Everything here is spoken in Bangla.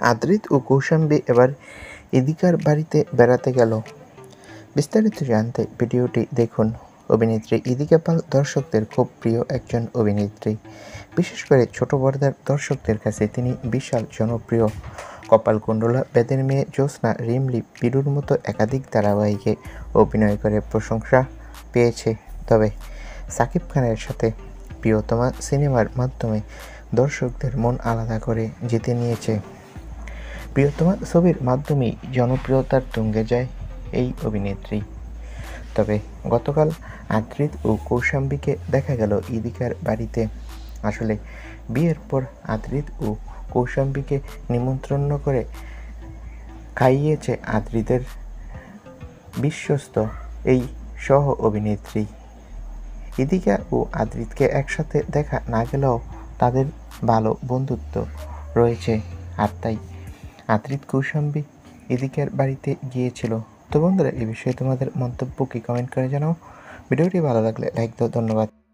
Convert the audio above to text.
আদ্রিত ও কৌশাম্বী এবার ইদিকার বাড়িতে বেড়াতে গেল। বিস্তারিত জানতে ভিডিওটি দেখুন। অভিনেত্রী ইদিকা পাল দর্শকদের খুব প্রিয় একজন অভিনেত্রী। বিশেষ করে ছোট পর্দার দর্শকদের কাছে তিনি বিশাল জনপ্রিয়। কপালকুণ্ডলা, বেদের মেয়ে, জ্যোৎস্না, রিমলি, পিরুর মতো একাধিক ধারাবাহিকে অভিনয় করে প্রশংসা পেয়েছে। তবে সাকিব খানের সাথে প্রিয়তমা সিনেমার মাধ্যমে দর্শকদের মন আলাদা করে জিতে নিয়েছে। প্রিয়তমা ছবির মাধ্যমেই জনপ্রিয়তার তুঙ্গে যায় এই অভিনেত্রী। তবে গতকাল আদ্রিত ও কৌশাম্বীকে দেখা গেল ইদিকার বাড়িতে। আসলে বিয়ের পর আদ্রিত ও কৌশাম্বীকে নিমন্ত্রণ করে খাইয়েছে আদ্রিতের বিশ্বস্ত এই সহ অভিনেত্রী। ইদিকা ও আদ্রিতকে একসাথে দেখা না গেলেও তাদের ভালো বন্ধুত্ব রয়েছে, আর তাই আদ্রিত কৌশাম্বী ইদিকার বাড়িতে গিয়েছিল। তো বন্ধুরা, এই বিষয়ে তোমাদের মন্তব্য কি কমেন্ট করে জানাও। ভিডিওটি ভালো লাগলে লাইক দাও। ধন্যবাদ।